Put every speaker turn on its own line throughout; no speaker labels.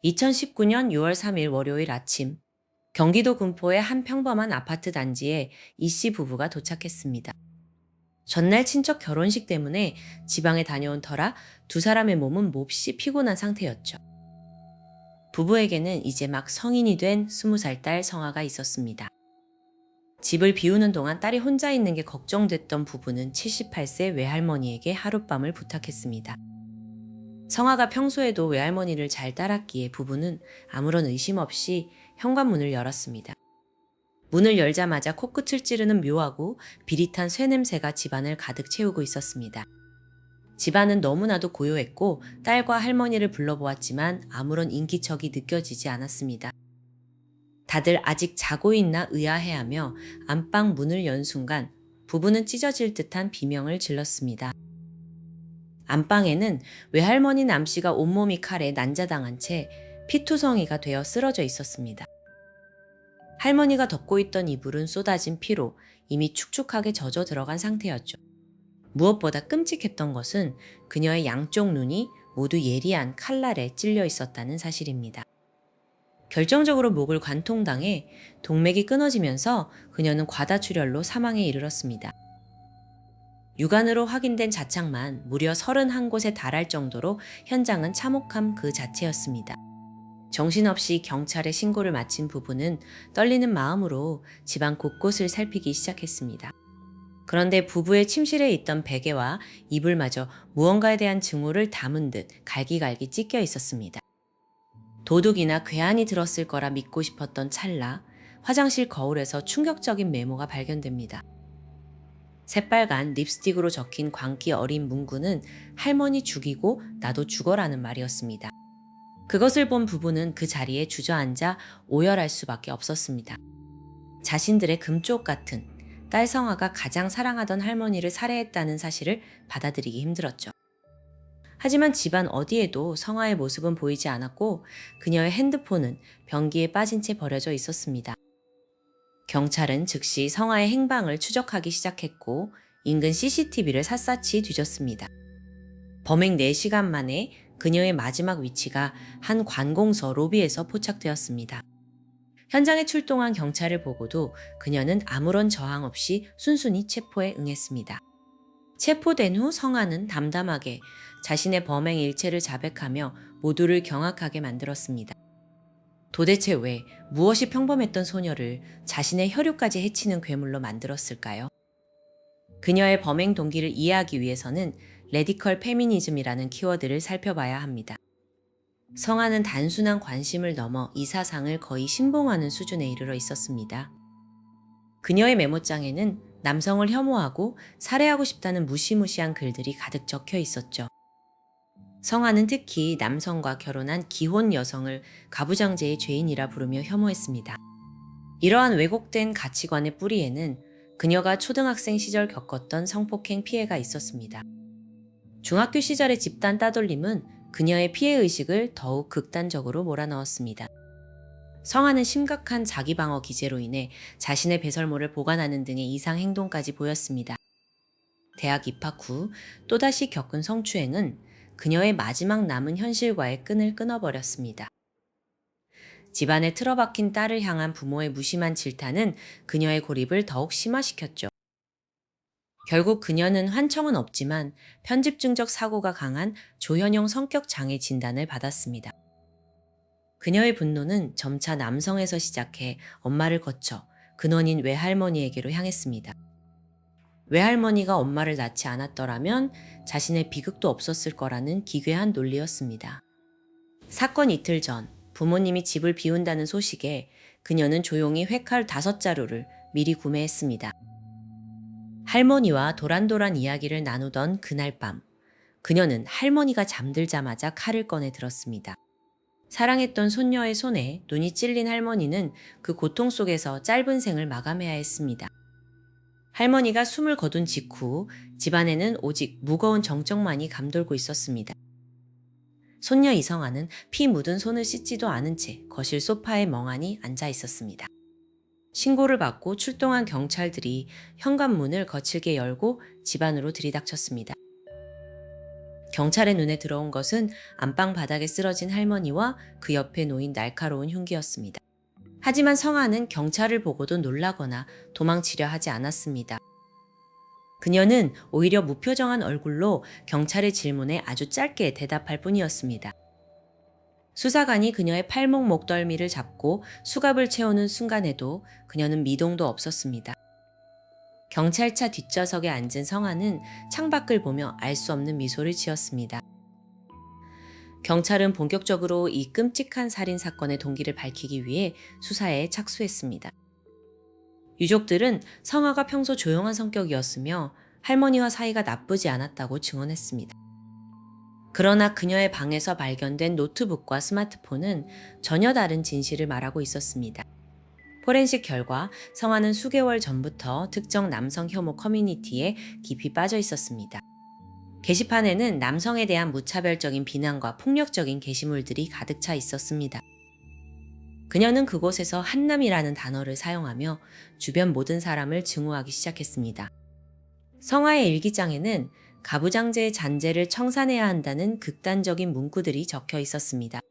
2019년 6월 3일 월요일 아침, 경기도 군포의 한 평범한 아파트 단지에 이 씨 부부가 도착했습니다. 전날 친척 결혼식 때문에 지방에 다녀온 터라 두 사람의 몸은 몹시 피곤한 상태였죠. 부부에게는 이제 막 성인이 된 20살 딸 성아가 있었습니다. 집을 비우는 동안 딸이 혼자 있는 게 걱정됐던 부부는 78세 외할머니에게 하룻밤을 부탁했습니다. 성아가 평소에도 외할머니를 잘 따랐기에 부부는 아무런 의심 없이 현관문을 열었습니다. 문을 열자마자 코끝을 찌르는 묘하고 비릿한 쇠냄새가 집안을 가득 채우고 있었습니다. 집안은 너무나도 고요했고 딸과 할머니를 불러보았지만 아무런 인기척이 느껴지지 않았습니다. 다들 아직 자고 있나 의아해하며 안방 문을 연 순간 부부는 찢어질 듯한 비명을 질렀습니다. 안방에는 외할머니 남씨가 온몸이 칼에 난자당한 채 피투성이가 되어 쓰러져 있었습니다. 할머니가 덮고 있던 이불은 쏟아진 피로 이미 축축하게 젖어 들어간 상태였죠. 무엇보다 끔찍했던 것은 그녀의 양쪽 눈이 모두 예리한 칼날에 찔려 있었다는 사실입니다. 결정적으로 목을 관통당해 동맥이 끊어지면서 그녀는 과다출혈로 사망에 이르렀습니다. 육안으로 확인된 자창만 무려 31곳에 달할 정도로 현장은 참혹함 그 자체였습니다. 정신없이 경찰에 신고를 마친 부부는 떨리는 마음으로 집안 곳곳을 살피기 시작했습니다. 그런데 부부의 침실에 있던 베개와 이불마저 무언가에 대한 증오를 담은 듯 갈기갈기 찢겨 있었습니다. 도둑이나 괴한이 들었을 거라 믿고 싶었던 찰나 화장실 거울에서 충격적인 메모가 발견됩니다. 새빨간 립스틱으로 적힌 광기 어린 문구는 할머니 죽이고 나도 죽어라는 말이었습니다. 그것을 본 부부는 그 자리에 주저앉아 오열할 수밖에 없었습니다. 자신들의 금쪽 같은 딸 성아가 가장 사랑하던 할머니를 살해했다는 사실을 받아들이기 힘들었죠. 하지만 집안 어디에도 성아의 모습은 보이지 않았고 그녀의 핸드폰은 변기에 빠진 채 버려져 있었습니다. 경찰은 즉시 성아의 행방을 추적하기 시작했고 인근 CCTV를 샅샅이 뒤졌습니다. 범행 4시간 만에 그녀의 마지막 위치가 한 관공서 로비에서 포착되었습니다. 현장에 출동한 경찰을 보고도 그녀는 아무런 저항 없이 순순히 체포에 응했습니다. 체포된 후 성아는 담담하게 자신의 범행 일체를 자백하며 모두를 경악하게 만들었습니다. 도대체 왜 무엇이 평범했던 소녀를 자신의 혈육까지 해치는 괴물로 만들었을까요? 그녀의 범행 동기를 이해하기 위해서는 레디컬 페미니즘이라는 키워드를 살펴봐야 합니다. 성아는 단순한 관심을 넘어 이 사상을 거의 신봉하는 수준에 이르러 있었습니다. 그녀의 메모장에는 남성을 혐오하고 살해하고 싶다는 무시무시한 글들이 가득 적혀 있었죠. 성아는 특히 남성과 결혼한 기혼 여성을 가부장제의 죄인이라 부르며 혐오했습니다. 이러한 왜곡된 가치관의 뿌리에는 그녀가 초등학생 시절 겪었던 성폭행 피해가 있었습니다. 중학교 시절의 집단 따돌림은 그녀의 피해의식을 더욱 극단적으로 몰아넣었습니다. 성아는 심각한 자기방어 기제로 인해 자신의 배설물을 보관하는 등의 이상 행동까지 보였습니다. 대학 입학 후 또다시 겪은 성추행은 그녀의 마지막 남은 현실과의 끈을 끊어버렸습니다. 집안에 틀어박힌 딸을 향한 부모의 무심한 질타는 그녀의 고립을 더욱 심화시켰죠. 결국 그녀는 환청은 없지만 편집증적 사고가 강한 조현형 성격 장애 진단을 받았습니다. 그녀의 분노는 점차 남성에서 시작해 엄마를 거쳐 근원인 외할머니에게로 향했습니다. 외할머니가 엄마를 낳지 않았더라면 자신의 비극도 없었을 거라는 기괴한 논리였습니다. 사건 이틀 전 부모님이 집을 비운다는 소식에 그녀는 조용히 회칼 5자루를 미리 구매했습니다. 할머니와 도란도란 이야기를 나누던 그날 밤, 그녀는 할머니가 잠들자마자 칼을 꺼내 들었습니다. 사랑했던 손녀의 손에 눈이 찔린 할머니는 그 고통 속에서 짧은 생을 마감해야 했습니다. 할머니가 숨을 거둔 직후 집안에는 오직 무거운 정적만이 감돌고 있었습니다. 손녀 이성아는 피 묻은 손을 씻지도 않은 채 거실 소파에 멍하니 앉아 있었습니다. 신고를 받고 출동한 경찰들이 현관문을 거칠게 열고 집 안으로 들이닥쳤습니다. 경찰의 눈에 들어온 것은 안방 바닥에 쓰러진 할머니와 그 옆에 놓인 날카로운 흉기였습니다. 하지만 성아는 경찰을 보고도 놀라거나 도망치려 하지 않았습니다. 그녀는 오히려 무표정한 얼굴로 경찰의 질문에 아주 짧게 대답할 뿐이었습니다. 수사관이 그녀의 팔목 목덜미를 잡고 수갑을 채우는 순간에도 그녀는 미동도 없었습니다. 경찰차 뒷좌석에 앉은 성아는 창밖을 보며 알 수 없는 미소를 지었습니다. 경찰은 본격적으로 이 끔찍한 살인 사건의 동기를 밝히기 위해 수사에 착수했습니다. 유족들은 성아가 평소 조용한 성격이었으며 할머니와 사이가 나쁘지 않았다고 증언했습니다. 그러나 그녀의 방에서 발견된 노트북과 스마트폰은 전혀 다른 진실을 말하고 있었습니다. 포렌식 결과 성아는 수개월 전부터 특정 남성 혐오 커뮤니티에 깊이 빠져 있었습니다. 게시판에는 남성에 대한 무차별적인 비난과 폭력적인 게시물들이 가득 차 있었습니다. 그녀는 그곳에서 한남이라는 단어를 사용하며 주변 모든 사람을 증오하기 시작했습니다. 성아의 일기장에는 가부장제의 잔재를 청산해야 한다는 극단적인 문구들이 적혀 있었습니다.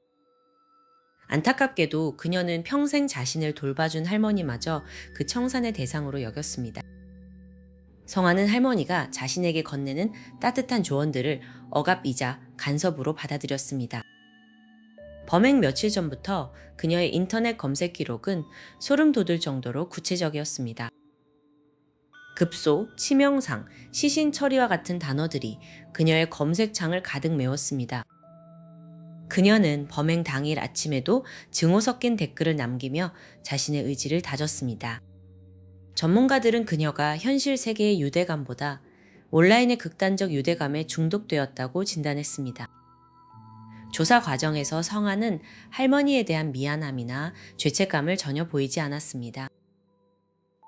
안타깝게도 그녀는 평생 자신을 돌봐준 할머니마저 그 청산의 대상으로 여겼습니다. 성아는 할머니가 자신에게 건네는 따뜻한 조언들을 억압이자 간섭으로 받아들였습니다. 범행 며칠 전부터 그녀의 인터넷 검색 기록은 소름 돋을 정도로 구체적이었습니다. 급소, 치명상, 시신 처리와 같은 단어들이 그녀의 검색창을 가득 메웠습니다. 그녀는 범행 당일 아침에도 증오 섞인 댓글을 남기며 자신의 의지를 다졌습니다. 전문가들은 그녀가 현실 세계의 유대감보다 온라인의 극단적 유대감에 중독되었다고 진단했습니다. 조사 과정에서 성아는 할머니에 대한 미안함이나 죄책감을 전혀 보이지 않았습니다.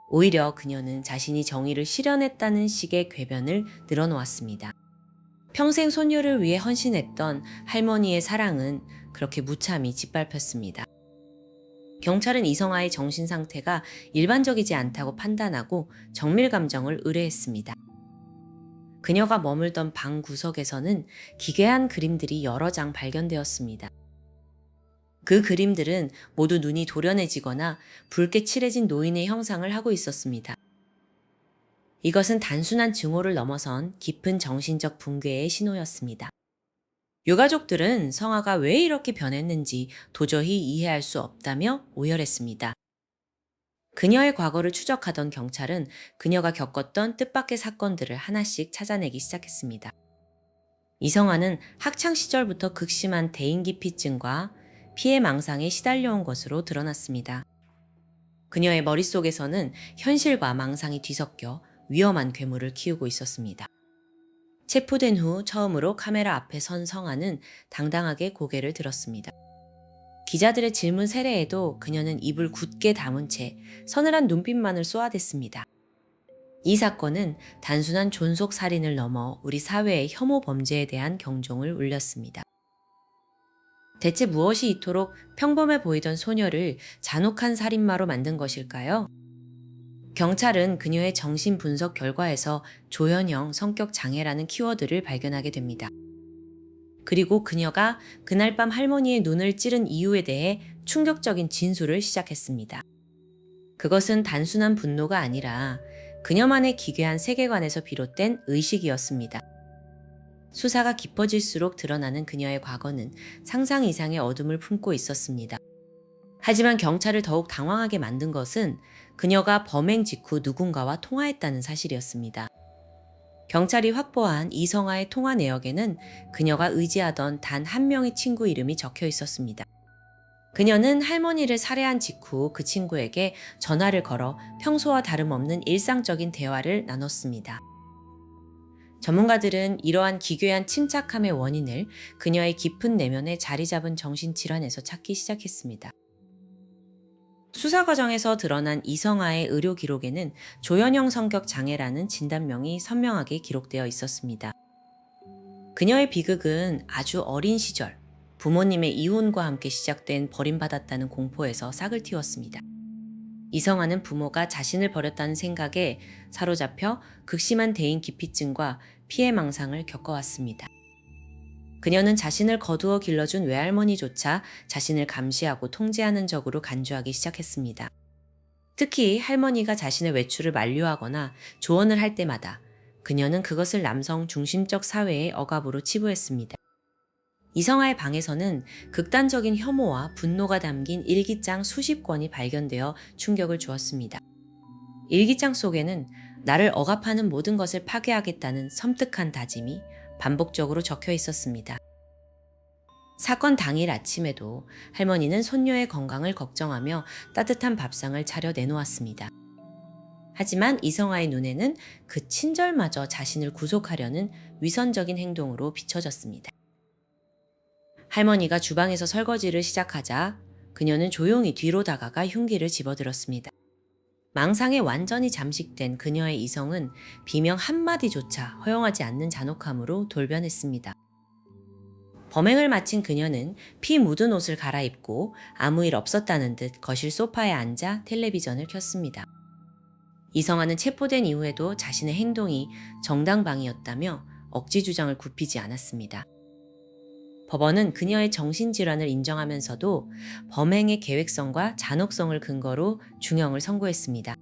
오히려 그녀는 자신이 정의를 실현했다는 식의 궤변을 늘어놓았습니다. 평생 소녀를 위해 헌신했던 할머니의 사랑은 그렇게 무참히 짓밟혔습니다. 경찰은 이성아의 정신 상태가 일반적이지 않다고 판단하고 정밀 감정을 의뢰했습니다. 그녀가 머물던 방 구석에서는 기괴한 그림들이 여러 장 발견되었습니다. 그 그림들은 모두 눈이 도련해지거나 붉게 칠해진 노인의 형상을 하고 있었습니다. 이것은 단순한 증오를 넘어선 깊은 정신적 붕괴의 신호였습니다. 유가족들은 성아가 왜 이렇게 변했는지 도저히 이해할 수 없다며 오열했습니다. 그녀의 과거를 추적하던 경찰은 그녀가 겪었던 뜻밖의 사건들을 하나씩 찾아내기 시작했습니다. 이성아는 학창 시절부터 극심한 대인기피증과 피해 망상에 시달려온 것으로 드러났습니다. 그녀의 머릿속에서는 현실과 망상이 뒤섞여 위험한 괴물을 키우고 있었습니다. 체포된 후 처음으로 카메라 앞에 선 성아는 당당하게 고개를 들었습니다. 기자들의 질문 세례에도 그녀는 입을 굳게 다문 채 서늘한 눈빛만을 쏘아댔습니다. 이 사건은 단순한 존속 살인을 넘어 우리 사회의 혐오 범죄에 대한 경종을 울렸습니다. 대체 무엇이 이토록 평범해 보이던 소녀를 잔혹한 살인마로 만든 것일까요? 경찰은 그녀의 정신 분석 결과에서 조현형 성격 장애라는 키워드를 발견하게 됩니다. 그리고 그녀가 그날 밤 할머니의 눈을 찌른 이유에 대해 충격적인 진술을 시작했습니다. 그것은 단순한 분노가 아니라 그녀만의 기괴한 세계관에서 비롯된 의식이었습니다. 수사가 깊어질수록 드러나는 그녀의 과거는 상상 이상의 어둠을 품고 있었습니다. 하지만 경찰을 더욱 당황하게 만든 것은 그녀가 범행 직후 누군가와 통화했다는 사실이었습니다. 경찰이 확보한 이성아의 통화 내역에는 그녀가 의지하던 단 한 명의 친구 이름이 적혀 있었습니다. 그녀는 할머니를 살해한 직후 그 친구에게 전화를 걸어 평소와 다름없는 일상적인 대화를 나눴습니다. 전문가들은 이러한 기괴한 침착함의 원인을 그녀의 깊은 내면에 자리 잡은 정신질환에서 찾기 시작했습니다. 수사 과정에서 드러난 이성아의 의료 기록에는 조현형 성격 장애라는 진단명이 선명하게 기록되어 있었습니다. 그녀의 비극은 아주 어린 시절 부모님의 이혼과 함께 시작된 버림받았다는 공포에서 싹을 틔웠습니다. 이성아는 부모가 자신을 버렸다는 생각에 사로잡혀 극심한 대인 기피증과 피해 망상을 겪어왔습니다. 그녀는 자신을 거두어 길러준 외할머니조차 자신을 감시하고 통제하는 적으로 간주하기 시작했습니다. 특히 할머니가 자신의 외출을 만류하거나 조언을 할 때마다 그녀는 그것을 남성 중심적 사회의 억압으로 치부했습니다. 이성아의 방에서는 극단적인 혐오와 분노가 담긴 일기장 수십 권이 발견되어 충격을 주었습니다. 일기장 속에는 나를 억압하는 모든 것을 파괴하겠다는 섬뜩한 다짐이 반복적으로 적혀 있었습니다. 사건 당일 아침에도 할머니는 손녀의 건강을 걱정하며 따뜻한 밥상을 차려 내놓았습니다. 하지만 이성아의 눈에는 그 친절마저 자신을 구속하려는 위선적인 행동으로 비춰졌습니다. 할머니가 주방에서 설거지를 시작하자 그녀는 조용히 뒤로 다가가 흉기를 집어들었습니다. 망상에 완전히 잠식된 그녀의 이성은 비명 한마디조차 허용하지 않는 잔혹함으로 돌변했습니다. 범행을 마친 그녀는 피 묻은 옷을 갈아입고 아무 일 없었다는 듯 거실 소파에 앉아 텔레비전을 켰습니다. 이성아는 체포된 이후에도 자신의 행동이 정당방위였다며 억지 주장을 굽히지 않았습니다. 법원은 그녀의 정신질환을 인정하면서도 범행의 계획성과 잔혹성을 근거로 중형을 선고했습니다.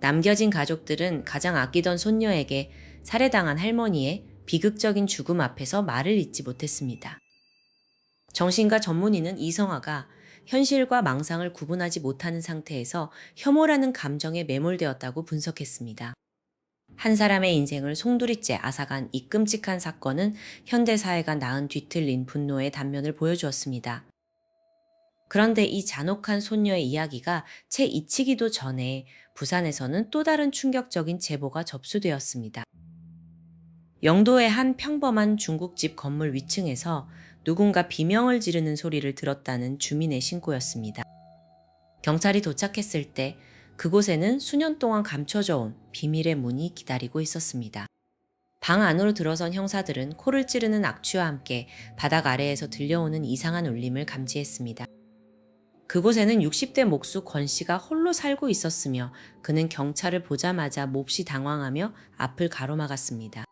남겨진 가족들은 가장 아끼던 손녀에게 살해당한 할머니의 비극적인 죽음 앞에서 말을 잇지 못했습니다. 정신과 전문의는 이성아가 현실과 망상을 구분하지 못하는 상태에서 혐오라는 감정에 매몰되었다고 분석했습니다. 한 사람의 인생을 송두리째 앗아간 이 끔찍한 사건은 현대사회가 낳은 뒤틀린 분노의 단면을 보여주었습니다. 그런데 이 잔혹한 손녀의 이야기가 채 잊히기도 전에 부산에서는 또 다른 충격적인 제보가 접수되었습니다. 영도의 한 평범한 중국집 건물 위층에서 누군가 비명을 지르는 소리를 들었다는 주민의 신고였습니다. 경찰이 도착했을 때 그곳에는 수년 동안 감춰져 온 비밀의 문이 기다리고 있었습니다. 방 안으로 들어선 형사들은 코를 찌르는 악취와 함께 바닥 아래에서 들려오는 이상한 울림을 감지했습니다. 그곳에는 60대 목수 권 씨가 홀로 살고 있었으며 그는 경찰을 보자마자 몹시 당황하며 앞을 가로막았습니다.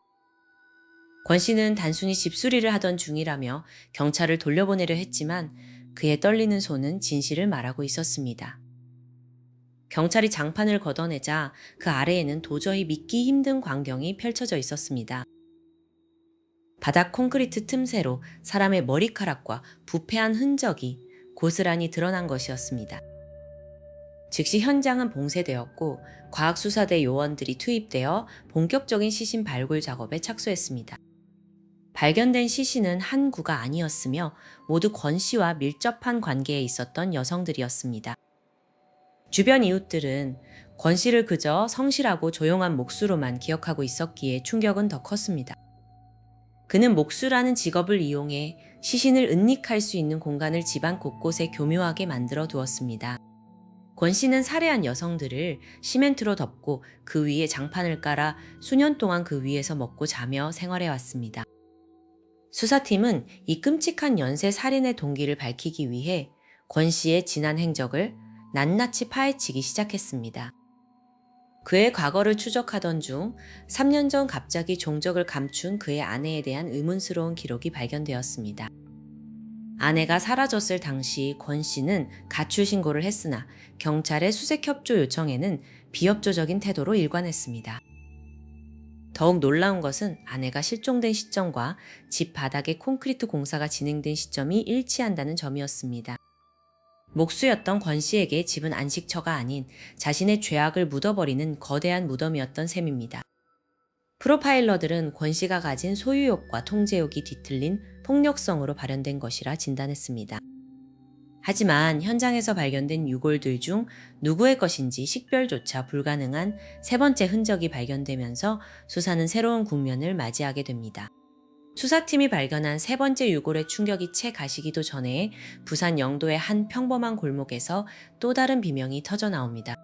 권 씨는 단순히 집수리를 하던 중이라며 경찰을 돌려보내려 했지만 그의 떨리는 손은 진실을 말하고 있었습니다. 경찰이 장판을 걷어내자 그 아래에는 도저히 믿기 힘든 광경이 펼쳐져 있었습니다. 바닥 콘크리트 틈새로 사람의 머리카락과 부패한 흔적이 고스란히 드러난 것이었습니다. 즉시 현장은 봉쇄되었고 과학수사대 요원들이 투입되어 본격적인 시신 발굴 작업에 착수했습니다. 발견된 시신은 한 구가 아니었으며 모두 권 씨와 밀접한 관계에 있었던 여성들이었습니다. 주변 이웃들은 권 씨를 그저 성실하고 조용한 목수로만 기억하고 있었기에 충격은 더 컸습니다. 그는 목수라는 직업을 이용해 시신을 은닉할 수 있는 공간을 집안 곳곳에 교묘하게 만들어 두었습니다. 권 씨는 살해한 여성들을 시멘트로 덮고 그 위에 장판을 깔아 수년 동안 그 위에서 먹고 자며 생활해 왔습니다. 수사팀은 이 끔찍한 연쇄 살인의 동기를 밝히기 위해 권 씨의 지난 행적을 낱낱이 파헤치기 시작했습니다. 그의 과거를 추적하던 중 3년 전 갑자기 종적을 감춘 그의 아내에 대한 의문스러운 기록이 발견되었습니다. 아내가 사라졌을 당시 권 씨는 가출 신고를 했으나 경찰의 수색 협조 요청에는 비협조적인 태도로 일관했습니다. 더욱 놀라운 것은 아내가 실종된 시점과 집 바닥에 콘크리트 공사가 진행된 시점이 일치한다는 점이었습니다. 목수였던 권 씨에게 집은 안식처가 아닌 자신의 죄악을 묻어버리는 거대한 무덤이었던 셈입니다. 프로파일러들은 권 씨가 가진 소유욕과 통제욕이 뒤틀린 폭력성으로 발현된 것이라 진단했습니다. 하지만 현장에서 발견된 유골들 중 누구의 것인지 식별조차 불가능한 세 번째 흔적이 발견되면서 수사는 새로운 국면을 맞이하게 됩니다. 수사팀이 발견한 세 번째 유골의 충격이 채 가시기도 전에 부산 영도의 한 평범한 골목에서 또 다른 비명이 터져 나옵니다.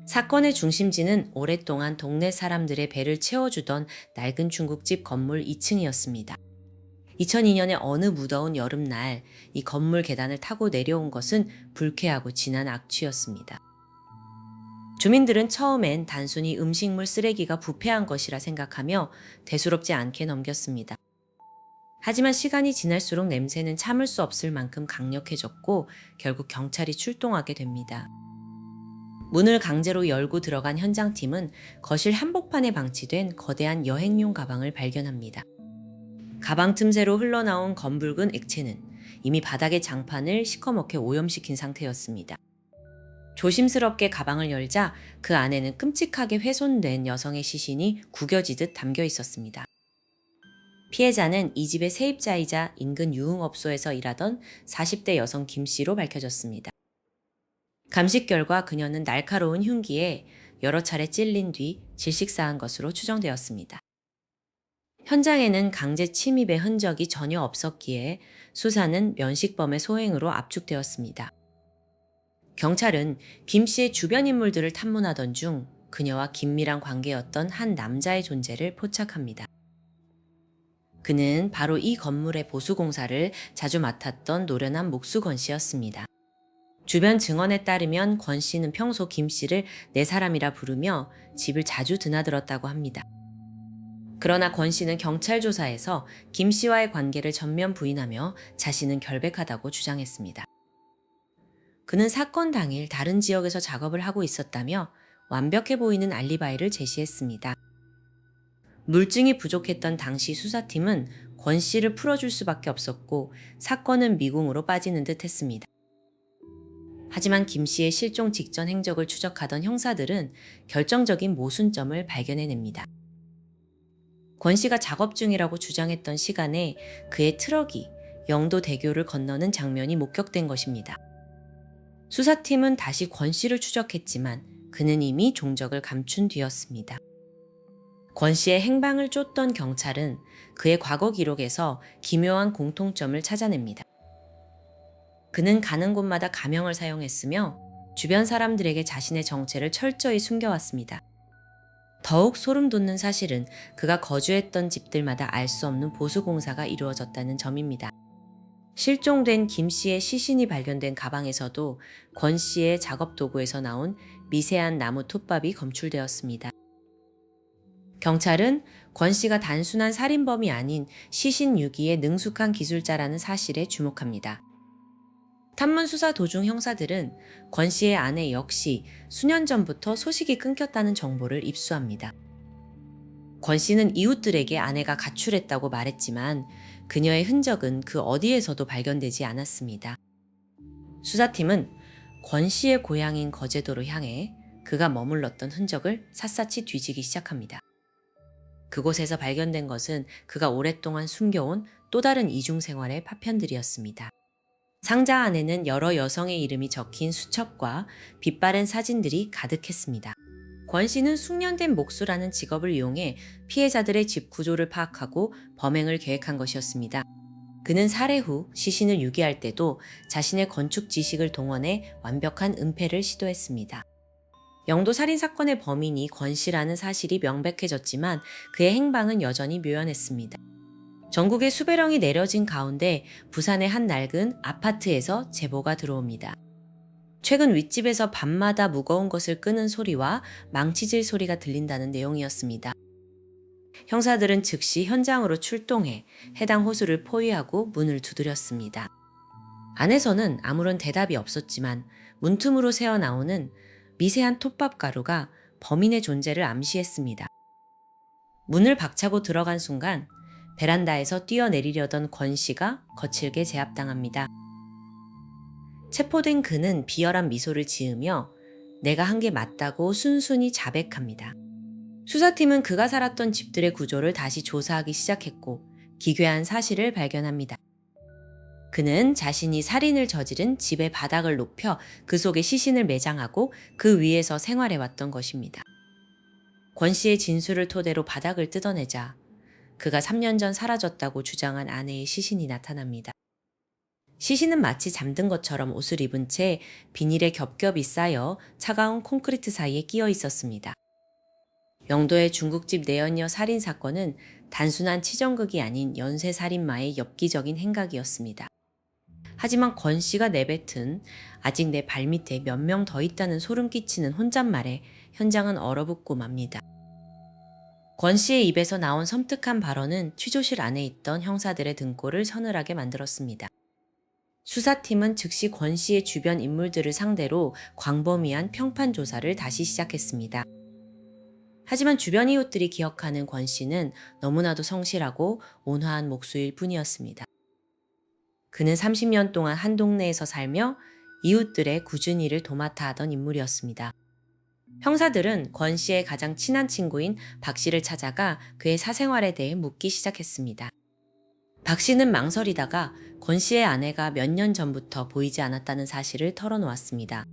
사건의 중심지는 오랫동안 동네 사람들의 배를 채워주던 낡은 중국집 건물 2층이었습니다. 2002년의 어느 무더운 여름날 이 건물 계단을 타고 내려온 것은 불쾌하고 진한 악취였습니다. 주민들은 처음엔 단순히 음식물 쓰레기가 부패한 것이라 생각하며 대수롭지 않게 넘겼습니다. 하지만 시간이 지날수록 냄새는 참을 수 없을 만큼 강력해졌고 결국 경찰이 출동하게 됩니다. 문을 강제로 열고 들어간 현장팀은 거실 한복판에 방치된 거대한 여행용 가방을 발견합니다. 가방 틈새로 흘러나온 검붉은 액체는 이미 바닥의 장판을 시커멓게 오염시킨 상태였습니다. 조심스럽게 가방을 열자 그 안에는 끔찍하게 훼손된 여성의 시신이 구겨지듯 담겨 있었습니다. 피해자는 이 집의 세입자이자 인근 유흥업소에서 일하던 40대 여성 김 씨로 밝혀졌습니다. 감식 결과 그녀는 날카로운 흉기에 여러 차례 찔린 뒤 질식사한 것으로 추정되었습니다. 현장에는 강제 침입의 흔적이 전혀 없었기에 수사는 면식범의 소행으로 압축되었습니다. 경찰은 김 씨의 주변 인물들을 탐문하던 중 그녀와 긴밀한 관계였던 한 남자의 존재를 포착합니다. 그는 바로 이 건물의 보수공사를 자주 맡았던 노련한 목수 권 씨였습니다. 주변 증언에 따르면 권 씨는 평소 김 씨를 내 사람이라 부르며 집을 자주 드나들었다고 합니다. 그러나 권 씨는 경찰 조사에서 김 씨와의 관계를 전면 부인하며 자신은 결백하다고 주장했습니다. 그는 사건 당일 다른 지역에서 작업을 하고 있었다며 완벽해 보이는 알리바이를 제시했습니다. 물증이 부족했던 당시 수사팀은 권 씨를 풀어줄 수밖에 없었고 사건은 미궁으로 빠지는 듯 했습니다. 하지만 김 씨의 실종 직전 행적을 추적하던 형사들은 결정적인 모순점을 발견해냅니다. 권 씨가 작업 중이라고 주장했던 시간에 그의 트럭이 영도대교를 건너는 장면이 목격된 것입니다. 수사팀은 다시 권 씨를 추적했지만 그는 이미 종적을 감춘 뒤였습니다. 권 씨의 행방을 쫓던 경찰은 그의 과거 기록에서 기묘한 공통점을 찾아냅니다. 그는 가는 곳마다 가명을 사용했으며 주변 사람들에게 자신의 정체를 철저히 숨겨왔습니다. 더욱 소름 돋는 사실은 그가 거주했던 집들마다 알 수 없는 보수공사가 이루어졌다는 점입니다. 실종된 김 씨의 시신이 발견된 가방에서도 권 씨의 작업 도구에서 나온 미세한 나무 톱밥이 검출되었습니다. 경찰은 권 씨가 단순한 살인범이 아닌 시신 유기에 능숙한 기술자라는 사실에 주목합니다. 탐문 수사 도중 형사들은 권 씨의 아내 역시 수년 전부터 소식이 끊겼다는 정보를 입수합니다. 권 씨는 이웃들에게 아내가 가출했다고 말했지만 그녀의 흔적은 그 어디에서도 발견되지 않았습니다. 수사팀은 권 씨의 고향인 거제도로 향해 그가 머물렀던 흔적을 샅샅이 뒤지기 시작합니다. 그곳에서 발견된 것은 그가 오랫동안 숨겨온 또 다른 이중생활의 파편들이었습니다. 상자 안에는 여러 여성의 이름이 적힌 수첩과 빛바랜 사진들이 가득했습니다. 권 씨는 숙련된 목수라는 직업을 이용해 피해자들의 집 구조를 파악하고 범행을 계획한 것이었습니다. 그는 살해 후 시신을 유기할 때도 자신의 건축 지식을 동원해 완벽한 은폐를 시도했습니다. 영도 살인사건의 범인이 권 씨라는 사실이 명백해졌지만 그의 행방은 여전히 묘연했습니다. 전국에 수배령이 내려진 가운데 부산의 한 낡은 아파트에서 제보가 들어옵니다. 최근 윗집에서 밤마다 무거운 것을 끄는 소리와 망치질 소리가 들린다는 내용이었습니다. 형사들은 즉시 현장으로 출동해 해당 호수를 포위하고 문을 두드렸습니다. 안에서는 아무런 대답이 없었지만 문틈으로 새어나오는 미세한 톱밥 가루가 범인의 존재를 암시했습니다. 문을 박차고 들어간 순간 베란다에서 뛰어내리려던 권 씨가 거칠게 제압당합니다. 체포된 그는 비열한 미소를 지으며 내가 한 게 맞다고 순순히 자백합니다. 수사팀은 그가 살았던 집들의 구조를 다시 조사하기 시작했고 기괴한 사실을 발견합니다. 그는 자신이 살인을 저지른 집의 바닥을 높여 그 속에 시신을 매장하고 그 위에서 생활해왔던 것입니다. 권 씨의 진술을 토대로 바닥을 뜯어내자 그가 3년 전 사라졌다고 주장한 아내의 시신이 나타납니다. 시신은 마치 잠든 것처럼 옷을 입은 채 비닐에 겹겹이 쌓여 차가운 콘크리트 사이에 끼어 있었습니다. 영도의 중국집 내연녀 살인사건은 단순한 치정극이 아닌 연쇄살인마의 엽기적인 행각이었습니다. 하지만 권 씨가 내뱉은 아직 내 발밑에 몇 명 더 있다는 소름 끼치는 혼잣말에 현장은 얼어붙고 맙니다. 권 씨의 입에서 나온 섬뜩한 발언은 취조실 안에 있던 형사들의 등골을 서늘하게 만들었습니다. 수사팀은 즉시 권 씨의 주변 인물들을 상대로 광범위한 평판 조사를 다시 시작했습니다. 하지만 주변 이웃들이 기억하는 권 씨는 너무나도 성실하고 온화한 목수일 뿐이었습니다. 그는 30년 동안 한 동네에서 살며 이웃들의 꾸준 일을 도맡아 하던 인물이었습니다. 형사들은 권 씨의 가장 친한 친구인 박 씨를 찾아가 그의 사생활에 대해 묻기 시작했습니다. 박 씨는 망설이다가 권 씨의 아내가 몇 년 전부터 보이지 않았다는 사실을 털어놓았습니다.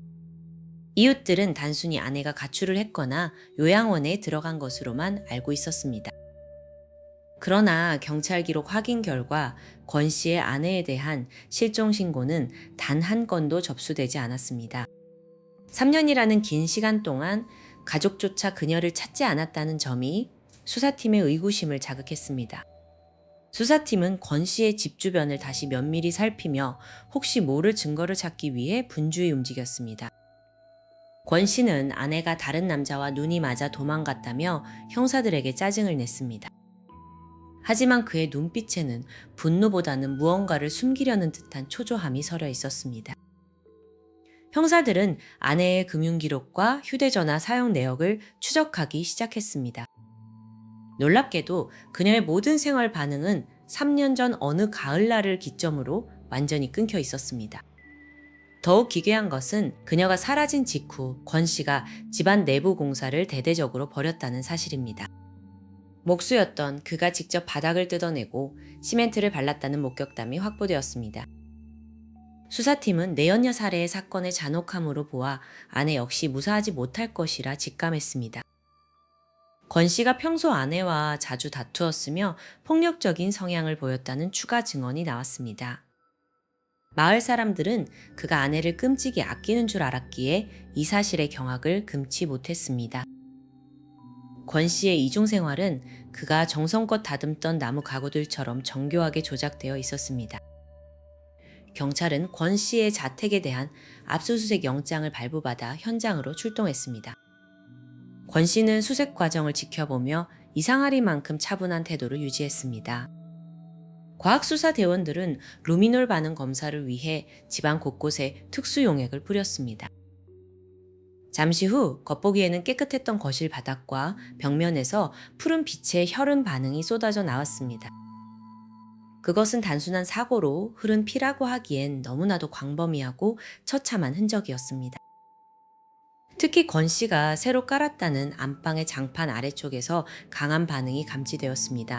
이웃들은 단순히 아내가 가출을 했거나 요양원에 들어간 것으로만 알고 있었습니다. 그러나 경찰 기록 확인 결과 권 씨의 아내에 대한 실종 신고는 단 한 건도 접수되지 않았습니다. 3년이라는 긴 시간 동안 가족조차 그녀를 찾지 않았다는 점이 수사팀의 의구심을 자극했습니다. 수사팀은 권 씨의 집 주변을 다시 면밀히 살피며 혹시 모를 증거를 찾기 위해 분주히 움직였습니다. 권 씨는 아내가 다른 남자와 눈이 맞아 도망갔다며 형사들에게 짜증을 냈습니다. 하지만 그의 눈빛에는 분노보다는 무언가를 숨기려는 듯한 초조함이 서려 있었습니다. 형사들은 아내의 금융기록과 휴대전화 사용 내역을 추적하기 시작했습니다. 놀랍게도 그녀의 모든 생활 반응은 3년 전 어느 가을날을 기점으로 완전히 끊겨 있었습니다. 더욱 기괴한 것은 그녀가 사라진 직후 권 씨가 집안 내부 공사를 대대적으로 벌였다는 사실입니다. 목수였던 그가 직접 바닥을 뜯어내고 시멘트를 발랐다는 목격담이 확보되었습니다. 수사팀은 내연녀 살해의 사건의 잔혹함으로 보아 아내 역시 무사하지 못할 것이라 직감했습니다. 권 씨가 평소 아내와 자주 다투었으며 폭력적인 성향을 보였다는 추가 증언이 나왔습니다. 마을 사람들은 그가 아내를 끔찍이 아끼는 줄 알았기에 이 사실의 경악을 금치 못했습니다. 권 씨의 이중 생활은 그가 정성껏 다듬던 나무 가구들처럼 정교하게 조작되어 있었습니다. 경찰은 권 씨의 자택에 대한 압수수색 영장을 발부받아 현장으로 출동했습니다. 권 씨는 수색 과정을 지켜보며 이상하리만큼 차분한 태도를 유지했습니다. 과학수사대원들은 루미놀 반응 검사를 위해 집안 곳곳에 특수용액을 뿌렸습니다. 잠시 후 겉보기에는 깨끗했던 거실 바닥과 벽면에서 푸른 빛의 혈흔 반응이 쏟아져 나왔습니다. 그것은 단순한 사고로 흐른 피라고 하기엔 너무나도 광범위하고 처참한 흔적이었습니다. 특히 권 씨가 새로 깔았다는 안방의 장판 아래쪽에서 강한 반응이 감지되었습니다.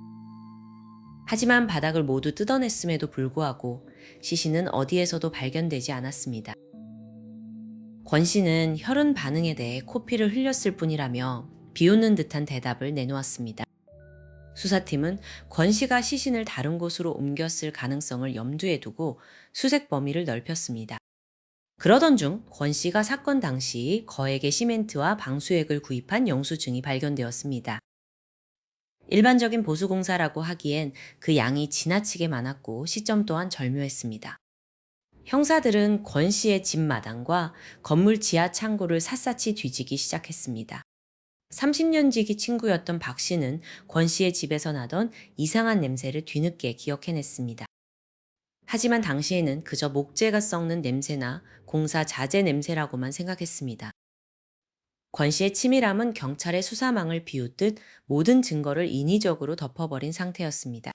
하지만 바닥을 모두 뜯어냈음에도 불구하고 시신은 어디에서도 발견되지 않았습니다. 권 씨는 혈흔 반응에 대해 코피를 흘렸을 뿐이라며 비웃는 듯한 대답을 내놓았습니다. 수사팀은 권 씨가 시신을 다른 곳으로 옮겼을 가능성을 염두에 두고 수색 범위를 넓혔습니다. 그러던 중 권 씨가 사건 당시 거액의 시멘트와 방수액을 구입한 영수증이 발견되었습니다. 일반적인 보수공사라고 하기엔 그 양이 지나치게 많았고 시점 또한 절묘했습니다. 형사들은 권 씨의 집 마당과 건물 지하 창고를 샅샅이 뒤지기 시작했습니다. 30년 지기 친구였던 박 씨는 권 씨의 집에서 나던 이상한 냄새를 뒤늦게 기억해냈습니다. 하지만 당시에는 그저 목재가 썩는 냄새나 공사 자재 냄새라고만 생각했습니다. 권 씨의 치밀함은 경찰의 수사망을 비웃듯 모든 증거를 인위적으로 덮어버린 상태였습니다.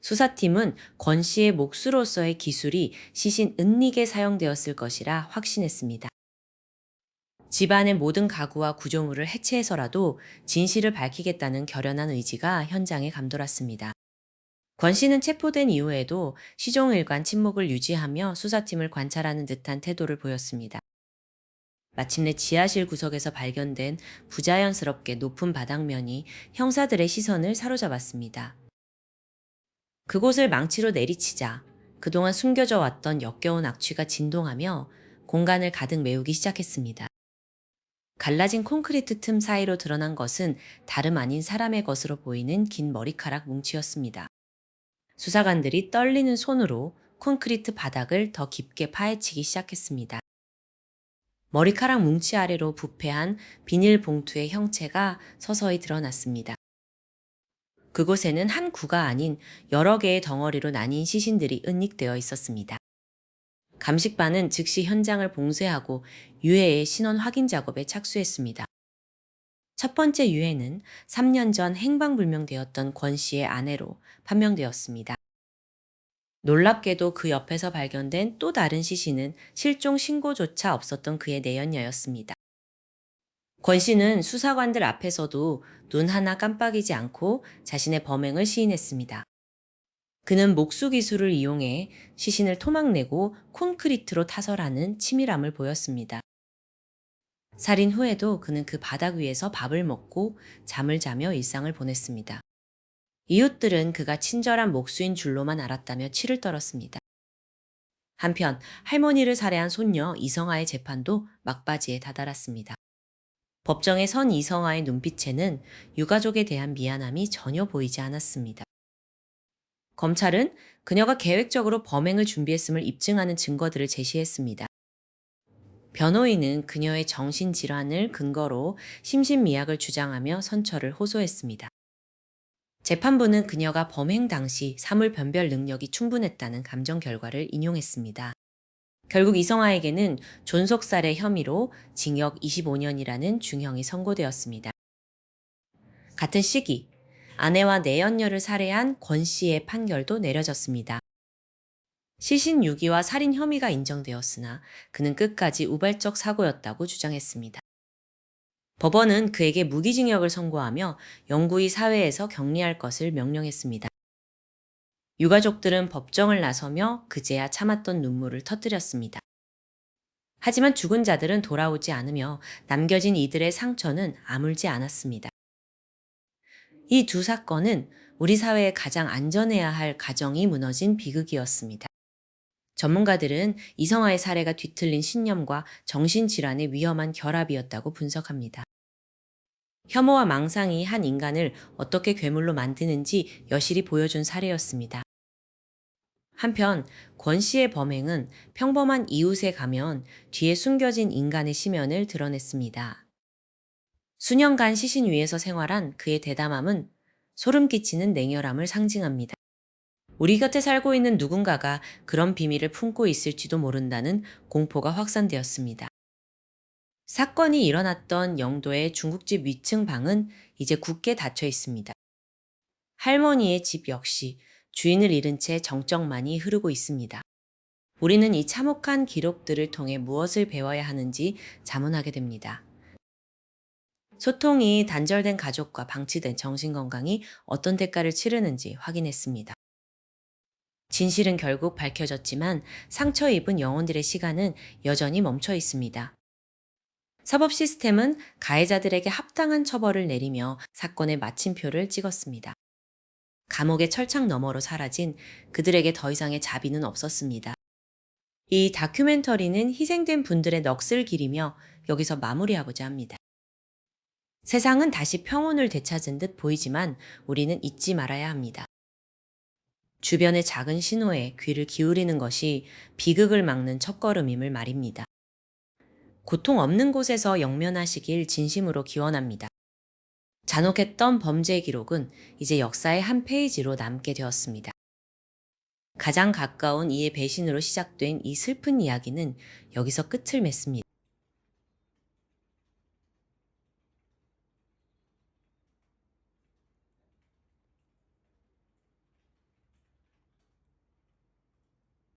수사팀은 권 씨의 목수로서의 기술이 시신 은닉에 사용되었을 것이라 확신했습니다. 집안의 모든 가구와 구조물을 해체해서라도 진실을 밝히겠다는 결연한 의지가 현장에 감돌았습니다. 권 씨는 체포된 이후에도 시종일관 침묵을 유지하며 수사팀을 관찰하는 듯한 태도를 보였습니다. 마침내 지하실 구석에서 발견된 부자연스럽게 높은 바닥면이 형사들의 시선을 사로잡았습니다. 그곳을 망치로 내리치자 그동안 숨겨져 왔던 역겨운 악취가 진동하며 공간을 가득 메우기 시작했습니다. 갈라진 콘크리트 틈 사이로 드러난 것은 다름 아닌 사람의 것으로 보이는 긴 머리카락 뭉치였습니다. 수사관들이 떨리는 손으로 콘크리트 바닥을 더 깊게 파헤치기 시작했습니다. 머리카락 뭉치 아래로 부패한 비닐봉투의 형체가 서서히 드러났습니다. 그곳에는 한 구가 아닌 여러 개의 덩어리로 나뉜 시신들이 은닉되어 있었습니다. 감식반은 즉시 현장을 봉쇄하고 유해의 신원 확인 작업에 착수했습니다. 첫 번째 유해는 3년 전 행방불명되었던 권 씨의 아내로 판명되었습니다. 놀랍게도 그 옆에서 발견된 또 다른 시신은 실종 신고조차 없었던 그의 내연녀였습니다. 권 씨는 수사관들 앞에서도 눈 하나 깜빡이지 않고 자신의 범행을 시인했습니다. 그는 목수 기술을 이용해 시신을 토막내고 콘크리트로 타설하는 치밀함을 보였습니다. 살인 후에도 그는 그 바닥 위에서 밥을 먹고 잠을 자며 일상을 보냈습니다. 이웃들은 그가 친절한 목수인 줄로만 알았다며 치를 떨었습니다. 한편 할머니를 살해한 손녀 이성아의 재판도 막바지에 다다랐습니다. 법정에 선 이성아의 눈빛에는 유가족에 대한 미안함이 전혀 보이지 않았습니다. 검찰은 그녀가 계획적으로 범행을 준비했음을 입증하는 증거들을 제시했습니다. 변호인은 그녀의 정신질환을 근거로 심신미약을 주장하며 선처를 호소했습니다. 재판부는 그녀가 범행 당시 사물 변별 능력이 충분했다는 감정 결과를 인용했습니다. 결국 이성아에게는 존속살해 혐의로 징역 25년이라는 중형이 선고되었습니다. 같은 시기 아내와 내연녀를 살해한 권 씨의 판결도 내려졌습니다. 시신 유기와 살인 혐의가 인정되었으나 그는 끝까지 우발적 사고였다고 주장했습니다. 법원은 그에게 무기징역을 선고하며 영구히 사회에서 격리할 것을 명령했습니다. 유가족들은 법정을 나서며 그제야 참았던 눈물을 터뜨렸습니다. 하지만 죽은 자들은 돌아오지 않으며 남겨진 이들의 상처는 아물지 않았습니다. 이 두 사건은 우리 사회에 가장 안전해야 할 가정이 무너진 비극이었습니다. 전문가들은 이성아의 사례가 뒤틀린 신념과 정신질환의 위험한 결합이었다고 분석합니다. 혐오와 망상이 한 인간을 어떻게 괴물로 만드는지 여실히 보여준 사례였습니다. 한편 권 씨의 범행은 평범한 이웃에 가면 뒤에 숨겨진 인간의 심연을 드러냈습니다. 수년간 시신 위에서 생활한 그의 대담함은 소름 끼치는 냉혈함을 상징합니다. 우리 곁에 살고 있는 누군가가 그런 비밀을 품고 있을지도 모른다는 공포가 확산되었습니다. 사건이 일어났던 영도의 중국집 위층 방은 이제 굳게 닫혀 있습니다. 할머니의 집 역시 주인을 잃은 채 정적만이 흐르고 있습니다. 우리는 이 참혹한 기록들을 통해 무엇을 배워야 하는지 자문하게 됩니다. 소통이 단절된 가족과 방치된 정신건강이 어떤 대가를 치르는지 확인했습니다. 진실은 결국 밝혀졌지만 상처 입은 영혼들의 시간은 여전히 멈춰 있습니다. 사법 시스템은 가해자들에게 합당한 처벌을 내리며 사건의 마침표를 찍었습니다. 감옥의 철창 너머로 사라진 그들에게 더 이상의 자비는 없었습니다. 이 다큐멘터리는 희생된 분들의 넋을 기리며 여기서 마무리하고자 합니다. 세상은 다시 평온을 되찾은 듯 보이지만 우리는 잊지 말아야 합니다. 주변의 작은 신호에 귀를 기울이는 것이 비극을 막는 첫걸음임을 말입니다. 고통 없는 곳에서 영면하시길 진심으로 기원합니다. 잔혹했던 범죄 기록은 이제 역사의 한 페이지로 남게 되었습니다. 가장 가까운 이의 배신으로 시작된 이 슬픈 이야기는 여기서 끝을 맺습니다.